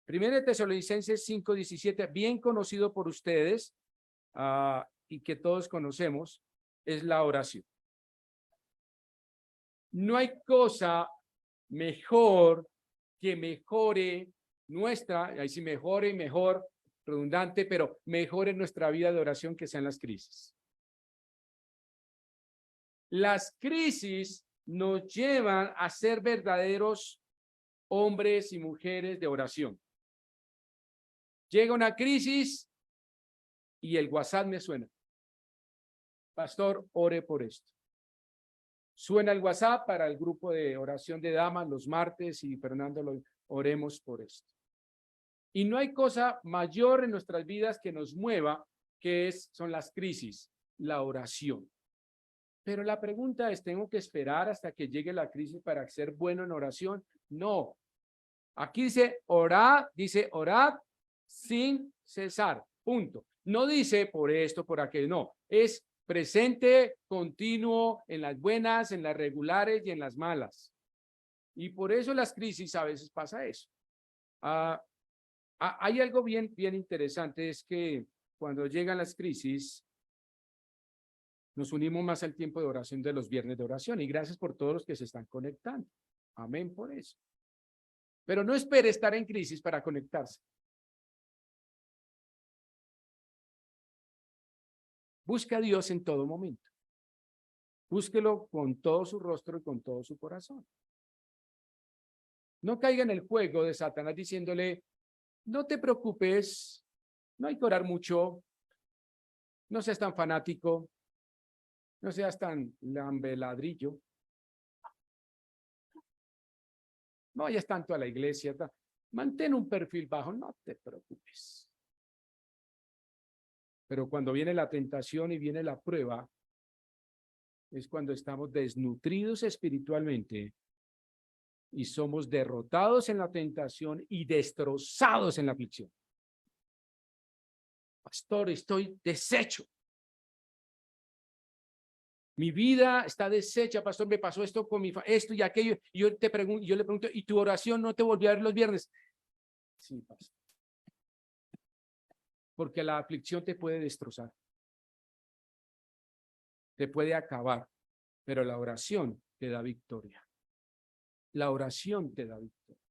Primera de Tesalonicenses 5:17, bien conocido por ustedes y que todos conocemos, es la oración. No hay cosa mejor que mejore nuestra, ahí sí mejore y mejor, redundante, pero mejore nuestra vida de oración que sean las crisis. Las crisis nos llevan a ser verdaderos hombres y mujeres de oración. Llega una crisis y el WhatsApp me suena. Pastor, ore por esto. Suena el WhatsApp para el grupo de oración de damas los martes y Fernando, oremos por esto. Y no hay cosa mayor en nuestras vidas que nos mueva, son las crisis, la oración. Pero la pregunta es, ¿tengo que esperar hasta que llegue la crisis para ser bueno en oración? No. Aquí dice orad sin cesar, punto. No dice por esto, por aquello, no. Es presente, continuo, en las buenas, en las regulares y en las malas. Y por eso las crisis a veces pasa eso. Hay algo bien interesante, es que cuando llegan las crisis, nos unimos más al tiempo de oración de los viernes de oración. Y gracias por todos los que se están conectando. Amén por eso. Pero no espere estar en crisis para conectarse. Busca a Dios en todo momento. Búsquelo con todo su rostro y con todo su corazón. No caiga en el juego de Satanás diciéndole, no te preocupes, no hay que orar mucho, no seas tan fanático, no seas tan lambeladrillo, no vayas tanto a la iglesia, mantén un perfil bajo, no te preocupes. Pero cuando viene la tentación y viene la prueba, es cuando estamos desnutridos espiritualmente y somos derrotados en la tentación y destrozados en la aflicción. Pastor, estoy deshecho. Mi vida está deshecha, pastor, me pasó esto con mi esto y aquello. Y yo le pregunto, ¿y tu oración no te volvió a ver los viernes? Sí, pastor. Porque la aflicción te puede destrozar. Te puede acabar, pero la oración te da victoria. La oración te da victoria.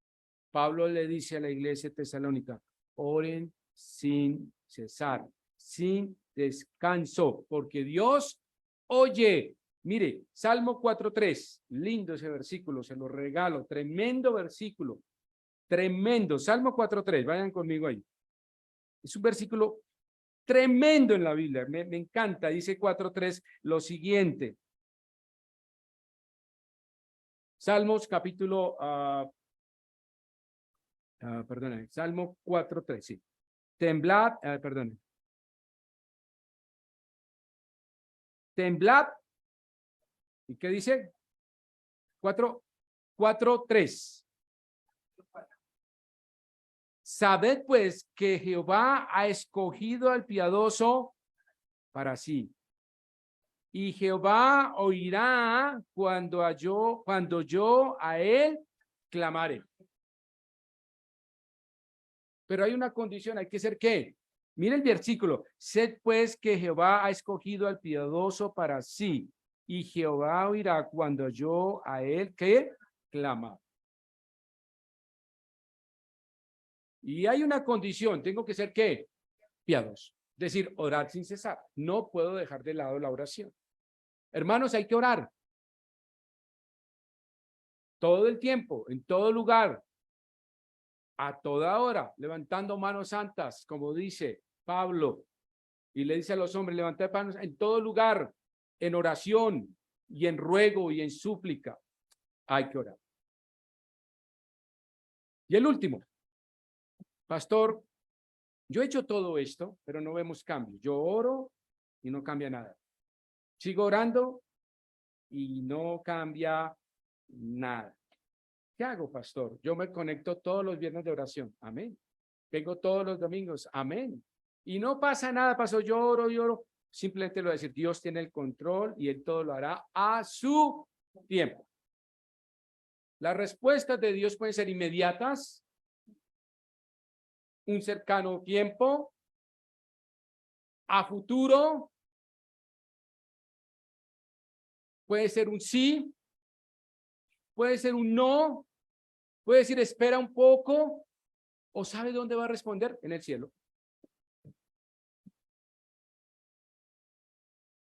Pablo le dice a la iglesia tesalónica, oren sin cesar, sin descanso, porque Dios oye. Mire, Salmo 4:3, lindo ese versículo, se lo regalo, tremendo versículo, tremendo. Salmo 4:3, vayan conmigo ahí. Es un versículo tremendo en la Biblia, me encanta. Dice 4:3 lo siguiente. Salmos capítulo, perdón, Salmo 4:3, sí. Temblad, perdón. Temblad. ¿Y qué dice? 4:3. Sabed pues que Jehová ha escogido al piadoso para sí. Y Jehová oirá cuando yo a él clamare. Pero hay una condición, hay que ser ¿qué? Mire el versículo. Sed pues que Jehová ha escogido al piadoso para sí. Y Jehová oirá cuando yo a él ¿qué? Clama. Y hay una condición, tengo que ser ¿qué? Piadoso. Es decir, orar sin cesar. No puedo dejar de lado la oración. Hermanos, hay que orar. Todo el tiempo, en todo lugar, a toda hora, levantando manos santas, como dice Pablo, y le dice a los hombres, levantad manos en todo lugar, en oración y en ruego y en súplica. Hay que orar. Y el último, pastor, yo he hecho todo esto, pero no vemos cambio. Yo oro y no cambia nada. Sigo orando y no cambia nada. ¿Qué hago, pastor? Yo me conecto todos los viernes de oración. Amén. Vengo todos los domingos. Amén. Y no pasa nada, pastor. Yo oro. Simplemente lo voy a decir. Dios tiene el control y Él todo lo hará a su tiempo. Las respuestas de Dios pueden ser inmediatas, un cercano tiempo, a futuro, puede ser un sí, puede ser un no, puede decir espera un poco, o sabe dónde va a responder, en el cielo.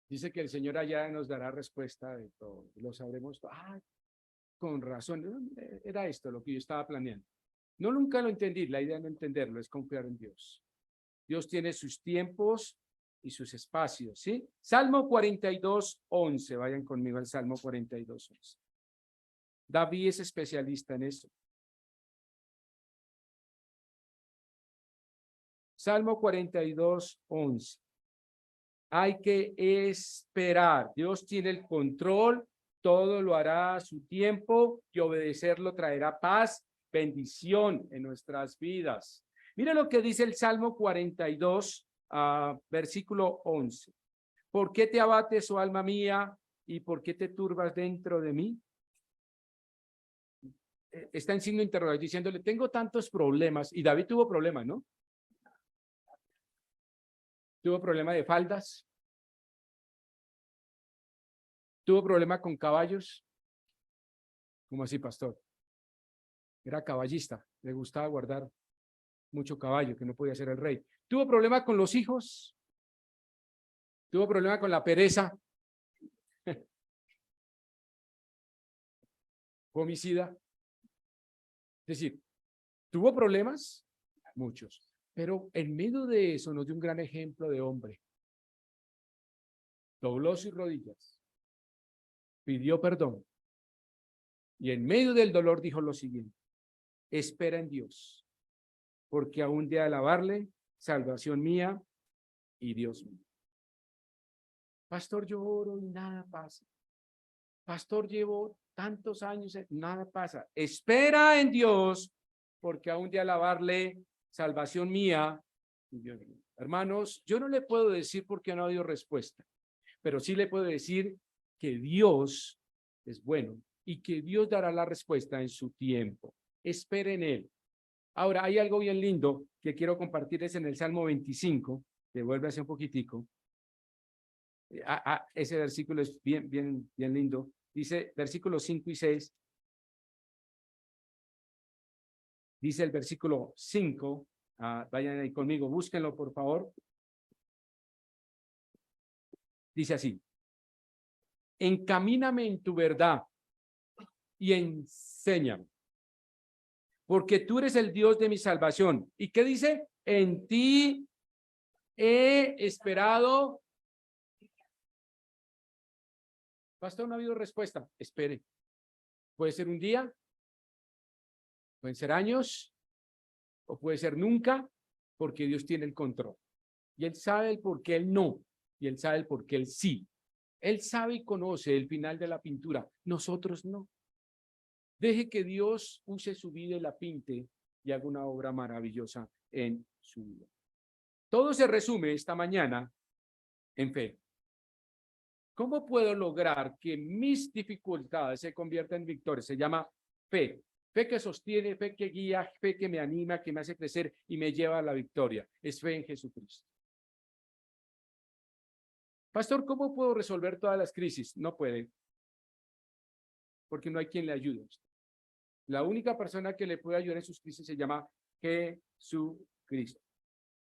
Dice que el Señor allá nos dará respuesta de todo, lo sabremos todo. Ah, con razón, era esto lo que yo estaba planeando. No, nunca lo entendí, la idea de no entenderlo es confiar en Dios. Dios tiene sus tiempos y sus espacios, ¿sí? Salmo 42:11, vayan conmigo al Salmo 42:11. David es especialista en esto. Salmo 42:11. Hay que esperar. Dios tiene el control, todo lo hará a su tiempo y obedecerlo traerá paz, bendición en nuestras vidas. Mira lo que dice el Salmo 42, versículo 11. ¿Por qué te abates, oh alma mía, y por qué te turbas dentro de mí? está en signo de interrogación diciéndole, tengo tantos problemas. Y David tuvo problemas, ¿no? Tuvo problema de faldas. Tuvo problema con caballos. ¿Cómo así, pastor? Era caballista, le gustaba guardar mucho caballo, que no podía ser el rey. Tuvo problema con los hijos. Tuvo problema con la pereza. Fue homicida. Es decir, tuvo problemas, muchos. Pero en medio de eso nos dio un gran ejemplo de hombre. Dobló sus rodillas, pidió perdón y en medio del dolor dijo lo siguiente: espera en Dios, porque aún de alabarle, salvación mía y Dios mío. Pastor, yo oro y nada pasa. Pastor, llevo tantos años, nada pasa. Espera en Dios, porque aún de alabarle, salvación mía y Dios mío. Hermanos, yo no le puedo decir por qué no ha habido respuesta, pero sí le puedo decir que Dios es bueno y que Dios dará la respuesta en su tiempo. Espere en Él. Ahora, hay algo bien lindo que quiero compartirles en el Salmo 25, devuélvase un poquitico. Ese versículo es bien lindo. Dice, versículos 5 y 6. Dice el versículo 5. Vayan ahí conmigo, búsquenlo, por favor. Dice así: encamíname en tu verdad y enséñame, porque tú eres el Dios de mi salvación. ¿Y qué dice? En ti he esperado. Pastor, no ha habido respuesta. Espere. Puede ser un día, pueden ser años, o puede ser nunca, porque Dios tiene el control. Y Él sabe el por qué Él no, y Él sabe el por qué Él sí. Él sabe y conoce el final de la pintura, nosotros no. Deje que Dios use su vida y la pinte y haga una obra maravillosa en su vida. Todo se resume esta mañana en fe. ¿Cómo puedo lograr que mis dificultades se conviertan en victorias? Se llama fe. Fe que sostiene, fe que guía, fe que me anima, que me hace crecer y me lleva a la victoria. Es fe en Jesucristo. Pastor, ¿cómo puedo resolver todas las crisis? No puede, porque no hay quien le ayude. La única persona que le puede ayudar en sus crisis se llama Jesucristo.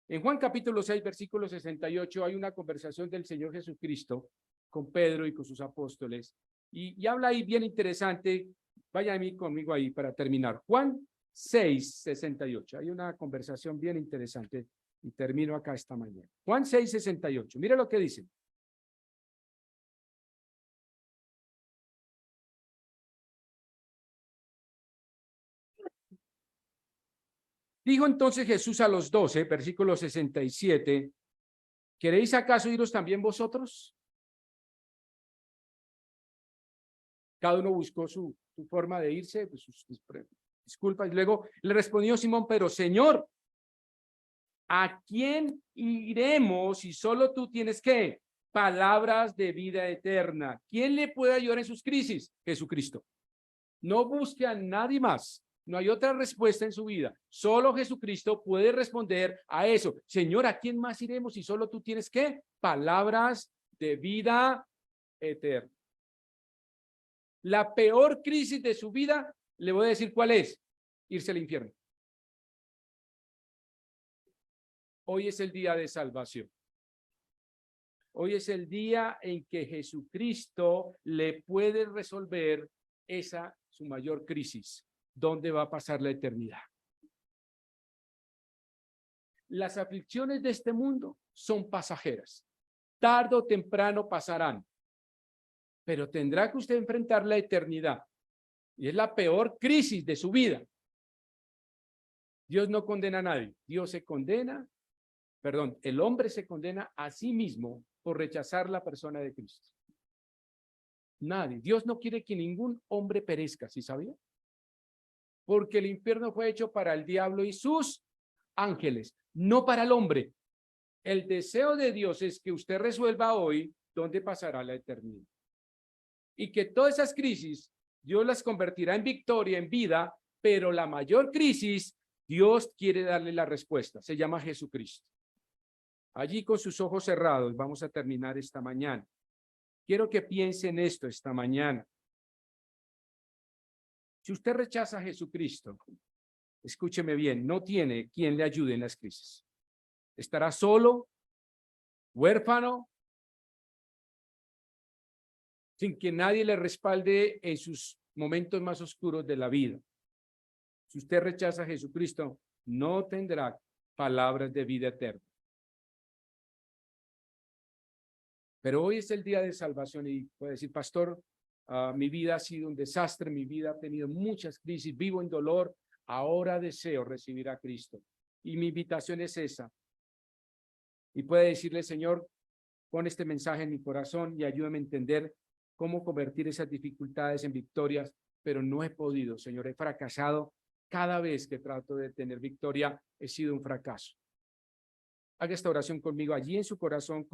En Juan capítulo 6, versículo 68, hay una conversación del Señor Jesucristo con Pedro y con sus apóstoles. Y habla ahí bien interesante. Vaya conmigo ahí para terminar. Juan 6, 68. Hay una conversación bien interesante y termino acá esta mañana. Juan 6, 68. Mire lo que dice. Dijo entonces Jesús a los 12, versículo 67, ¿queréis acaso iros también vosotros? Cada uno buscó su forma de irse, pues, sus disculpas. Y luego le respondió Simón, pero Señor, ¿a quién iremos si solo tú tienes qué? Palabras de vida eterna. ¿Quién le puede ayudar en sus crisis? Jesucristo. No busque a nadie más. No hay otra respuesta en su vida. Solo Jesucristo puede responder a eso. Señor, ¿a quién más iremos si solo tú tienes qué? Palabras de vida eterna. La peor crisis de su vida, le voy a decir cuál es: irse al infierno. Hoy es el día de salvación. Hoy es el día en que Jesucristo le puede resolver esa su mayor crisis. ¿Dónde va a pasar la eternidad? Las aflicciones de este mundo son pasajeras. Tarde o temprano pasarán. Pero tendrá que usted enfrentar la eternidad. Y es la peor crisis de su vida. Dios no condena a nadie. Dios se condena, perdón, el hombre se condena a sí mismo por rechazar la persona de Cristo. Nadie. Dios no quiere que ningún hombre perezca, ¿sí sabía? Porque el infierno fue hecho para el diablo y sus ángeles, no para el hombre. El deseo de Dios es que usted resuelva hoy dónde pasará la eternidad. Y que todas esas crisis Dios las convertirá en victoria, en vida, pero la mayor crisis, Dios quiere darle la respuesta. Se llama Jesucristo. Allí con sus ojos cerrados vamos a terminar esta mañana. Quiero que piense en esto esta mañana. Si usted rechaza a Jesucristo, escúcheme bien, no tiene quien le ayude en las crisis. Estará solo, huérfano, sin que nadie le respalde en sus momentos más oscuros de la vida. Si usted rechaza a Jesucristo, no tendrá palabras de vida eterna. Pero hoy es el día de salvación y puede decir, pastor, mi vida ha sido un desastre, mi vida ha tenido muchas crisis, vivo en dolor, ahora deseo recibir a Cristo. Y mi invitación es esa. Y puede decirle, Señor, pon este mensaje en mi corazón y ayúdame a entender cómo convertir esas dificultades en victorias, pero no he podido, Señor, he fracasado. Cada vez que trato de tener victoria, he sido un fracaso. Haga esta oración conmigo allí en su corazón,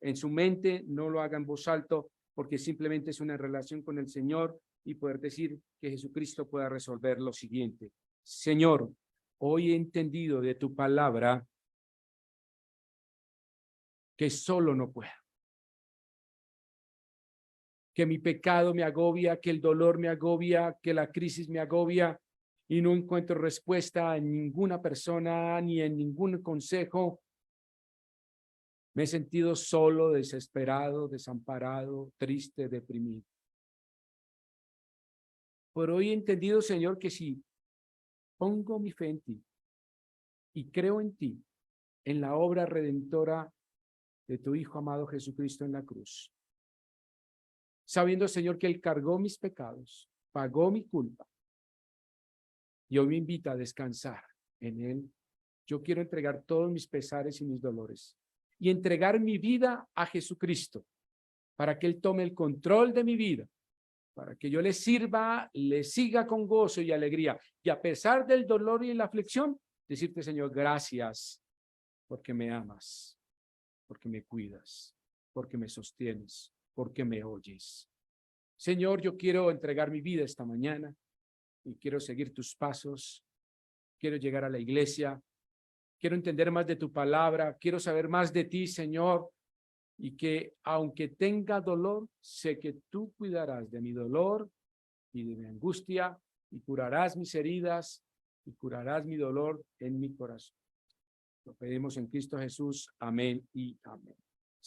en su mente, no lo haga en voz alta, porque simplemente es una relación con el Señor y poder decir que Jesucristo pueda resolver lo siguiente. Señor, hoy he entendido de tu palabra que solo no puedo. Que mi pecado me agobia, que el dolor me agobia, que la crisis me agobia y no encuentro respuesta en ninguna persona ni en ningún consejo. Me he sentido solo, desesperado, desamparado, triste, deprimido. Por hoy he entendido, Señor, que si pongo mi fe en ti y creo en ti, en la obra redentora de tu Hijo amado Jesucristo en la cruz, sabiendo, Señor, que Él cargó mis pecados, pagó mi culpa, y hoy me invita a descansar en Él. Yo quiero entregar todos mis pesares y mis dolores y entregar mi vida a Jesucristo para que Él tome el control de mi vida, para que yo le sirva, le siga con gozo y alegría. Y a pesar del dolor y la aflicción, decirte, Señor, gracias porque me amas, porque me cuidas, porque me sostienes, porque me oyes. Señor, yo quiero entregar mi vida esta mañana y quiero seguir tus pasos. Quiero llegar a la iglesia. Quiero entender más de tu palabra. Quiero saber más de ti, Señor. Y que aunque tenga dolor, sé que tú cuidarás de mi dolor y de mi angustia y curarás mis heridas y curarás mi dolor en mi corazón. Lo pedimos en Cristo Jesús. Amén y amén.